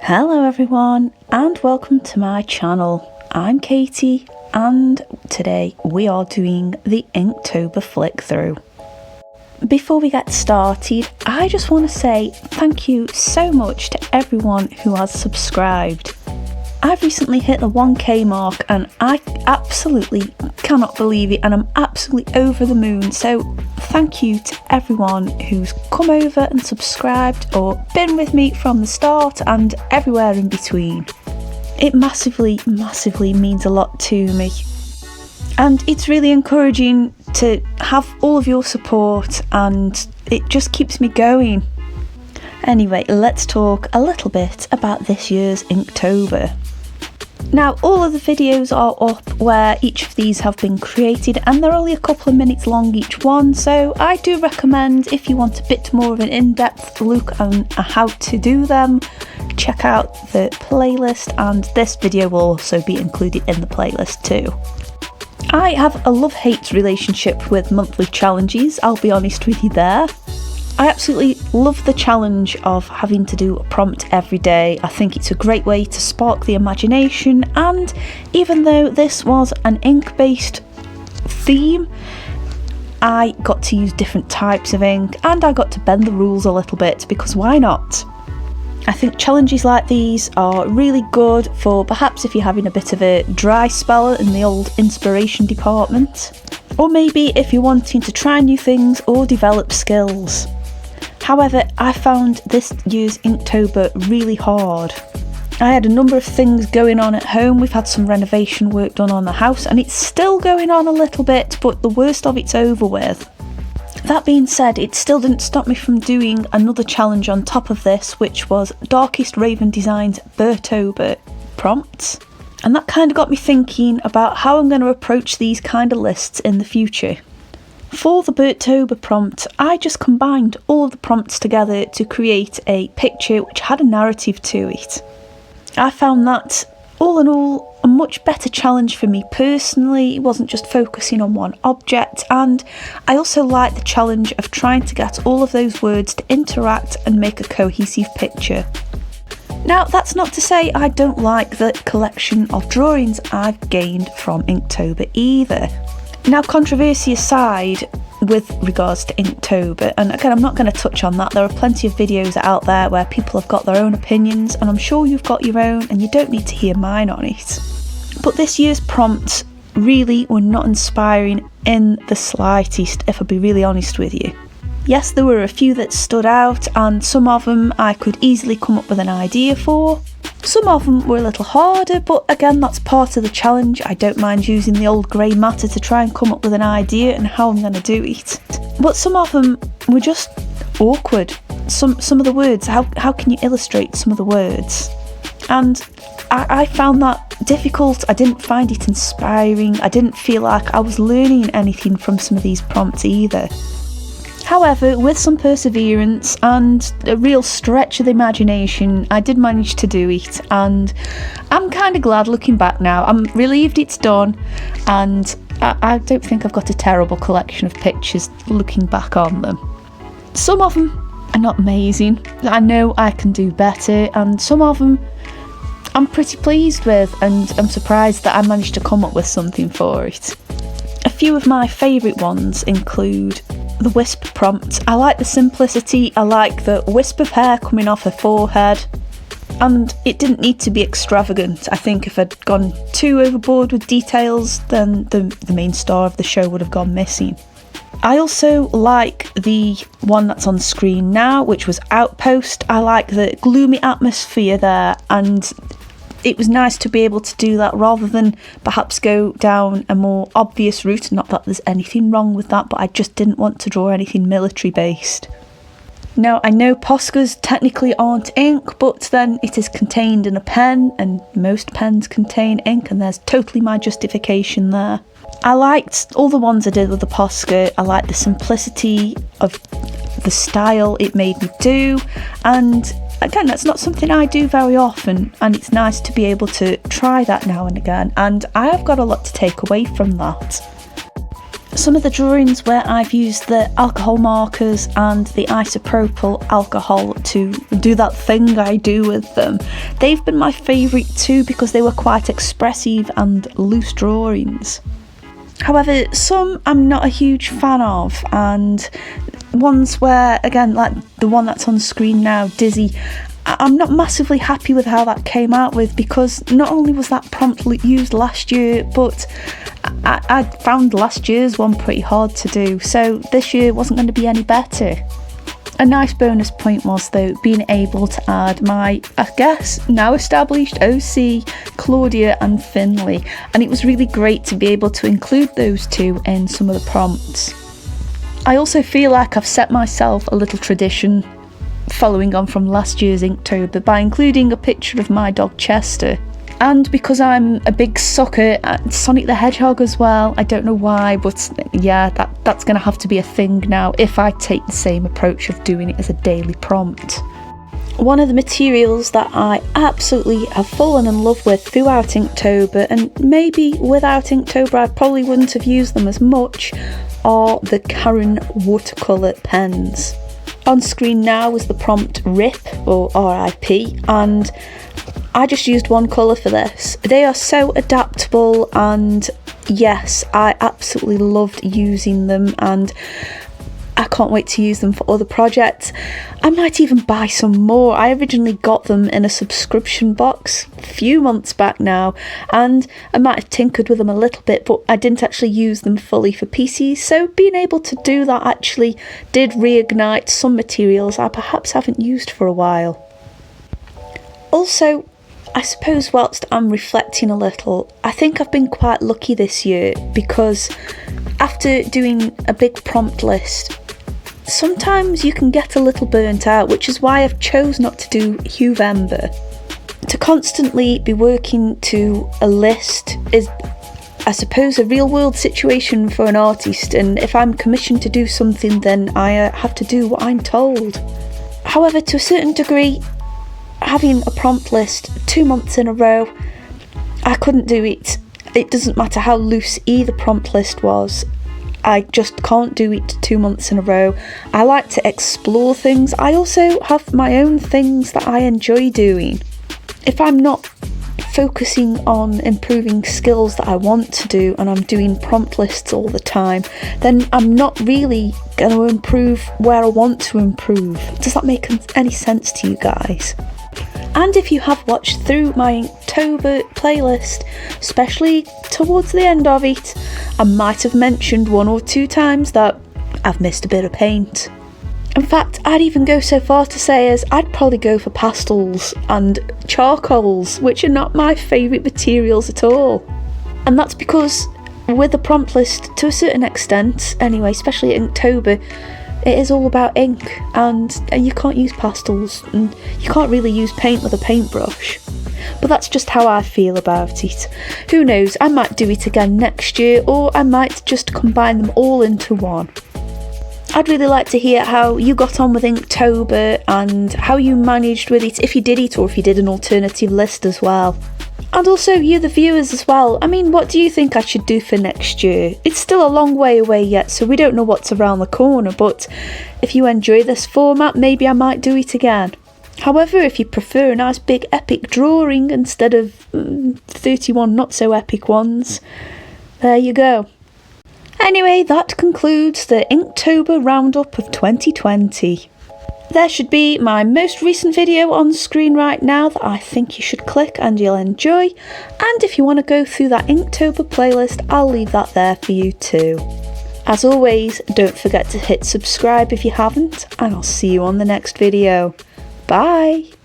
Hello everyone and welcome to my channel. I'm Katie and today we are doing the Inktober flick through. Before we get started, I just want to say thank you so much to everyone who has subscribed. I've recently hit the 1k mark and I absolutely cannot believe it, and I'm absolutely over the moon, so thank you to everyone who's come over and subscribed or been with me from the start and everywhere in between. It massively means a lot to me, and it's really encouraging to have all of your support and it just keeps me going. Anyway, let's talk a little bit about this year's Inktober. Now, all of the videos are up where each of these have been created and they're only a couple of minutes long each one, so I do recommend, if you want a bit more of an in-depth look on how to do them, check out the playlist, and this video will also be included in the playlist too. I have a love-hate relationship with monthly challenges, I'll be honest with you there. I absolutely love the challenge of having to do a prompt every day. I think it's a great way to spark the imagination, and even though this was an ink-based theme, I got to use different types of ink and I got to bend the rules a little bit, because why not? I think challenges like these are really good for perhaps if you're having a bit of a dry spell in the old inspiration department, or maybe if you're wanting to try new things or develop skills. However, I found this year's Inktober really hard. I had a number of things going on at home. We've had some renovation work done on the house and it's still going on a little bit, but the worst of it's over with. That being said, it still didn't stop me from doing another challenge on top of this, which was Darkest Raven Designs Birtober prompts. And that kind of got me thinking about how I'm going to approach these kind of lists in the future. For the Birtober prompt, I just combined all of the prompts together to create a picture which had a narrative to it. I found that, all in all, a much better challenge for me personally. It wasn't just focusing on one object, and I also liked the challenge of trying to get all of those words to interact and make a cohesive picture. Now, that's not to say I don't like the collection of drawings I've gained from Inktober either. Now, controversy aside with regards to Inktober, and again I'm not going to touch on that, there are plenty of videos out there where people have got their own opinions and I'm sure you've got your own and you don't need to hear mine on it. But this year's prompts really were not inspiring in the slightest, if I'll be really honest with you. Yes, there were a few that stood out and some of them I could easily come up with an idea for. Some of them were a little harder, but again that's part of the challenge. I don't mind using the old grey matter to try and come up with an idea and how I'm going to do it. But some of them were just awkward. Some of the words, how can you illustrate some of the words? And I found that difficult. I didn't find it inspiring. I didn't feel like I was learning anything from some of these prompts either. However, with some perseverance and a real stretch of the imagination, I did manage to do it, and I'm kind of glad looking back now. I'm relieved it's done, and I don't think I've got a terrible collection of pictures looking back on them. Some of them are not amazing. I know I can do better, and some of them I'm pretty pleased with, and I'm surprised that I managed to come up with something for it. A few of my favourite ones include the wisp prompt. I like the simplicity, I like the wisp of hair coming off her forehead, and it didn't need to be extravagant. I think if I'd gone too overboard with details, then the main star of the show would have gone missing. I also like the one that's on screen now, which was Outpost. I like the gloomy atmosphere there, and it was nice to be able to do that rather than perhaps go down a more obvious route. Not that there's anything wrong with that, but I just didn't want to draw anything military based. Now, I know Poscas technically aren't ink, but then it is contained in a pen and most pens contain ink, and there's totally my justification there. I liked all the ones I did with the Posca. I liked the simplicity of the style it made me do, and again, that's not something I do very often, and it's nice to be able to try that now and again, and I have got a lot to take away from that. Some of the drawings where I've used the alcohol markers and the isopropyl alcohol to do that thing I do with them, they've been my favourite too because they were quite expressive and loose drawings. However, some I'm not a huge fan of, and ones where, again, like the one that's on screen now, Dizzy, I'm not massively happy with how that came out with, because not only was that prompt used last year, but I found last year's one pretty hard to do, so this year wasn't going to be any better. A nice bonus point was, though, being able to add my, I guess, now established OC, Claudia and Finley, and it was really great to be able to include those two in some of the prompts. I also feel like I've set myself a little tradition following on from last year's Inktober by including a picture of my dog Chester. And because I'm a big sucker at Sonic the Hedgehog as well, I don't know why, but yeah, that's going to have to be a thing now if I take the same approach of doing it as a daily prompt. One of the materials that I absolutely have fallen in love with throughout Inktober, and maybe without Inktober I probably wouldn't have used them as much, are the Karen watercolour pens. On screen now is the prompt RIP, or RIP, and I just used one colour for this. They are so adaptable, and yes, I absolutely loved using them, and I can't wait to use them for other projects. I might even buy some more. I originally got them in a subscription box a few months back now, and I might have tinkered with them a little bit, but I didn't actually use them fully for PCs, so being able to do that actually did reignite some materials I perhaps haven't used for a while. Also, I suppose whilst I'm reflecting a little, I think I've been quite lucky this year, because after doing a big prompt list, sometimes you can get a little burnt out, which is why I've chose not to do Huevember. To constantly be working to a list is, I suppose, a real world situation for an artist, and if I'm commissioned to do something, then I have to do what I'm told. However, to a certain degree, having a prompt list 2 months in a row, I couldn't do it. It doesn't matter how loose either prompt list was, I just can't do it 2 months in a row. I like to explore things. I also have my own things that I enjoy doing. If I'm not focusing on improving skills that I want to do, and I'm doing prompt lists all the time, then I'm not really going to improve where I want to improve. Does that make any sense to you guys? And if you have watched through my Inktober playlist, especially towards the end of it, I might have mentioned 1 or 2 times that I've missed a bit of paint. In fact, I'd even go so far to say as I'd probably go for pastels and charcoals, which are not my favourite materials at all. And that's because with the prompt list, to a certain extent anyway, especially at Inktober, it is all about ink, and you can't use pastels, and you can't really use paint with a paintbrush. But that's just how I feel about it. Who knows, I might do it again next year, or I might just combine them all into one. I'd really like to hear how you got on with Inktober and how you managed with it, if you did it or if you did an alternative list as well. And also you the viewers as well. I mean, what do you think I should do for next year? It's still a long way away yet, so we don't know what's around the corner, but if you enjoy this format, maybe I might do it again. However, if you prefer a nice big epic drawing instead of 31 not so epic ones, there you go. Anyway, that concludes the Inktober roundup of 2020. There should be my most recent video on screen right now that I think you should click and you'll enjoy. And if you want to go through that Inktober playlist, I'll leave that there for you too. As always, don't forget to hit subscribe if you haven't, and I'll see you on the next video. Bye!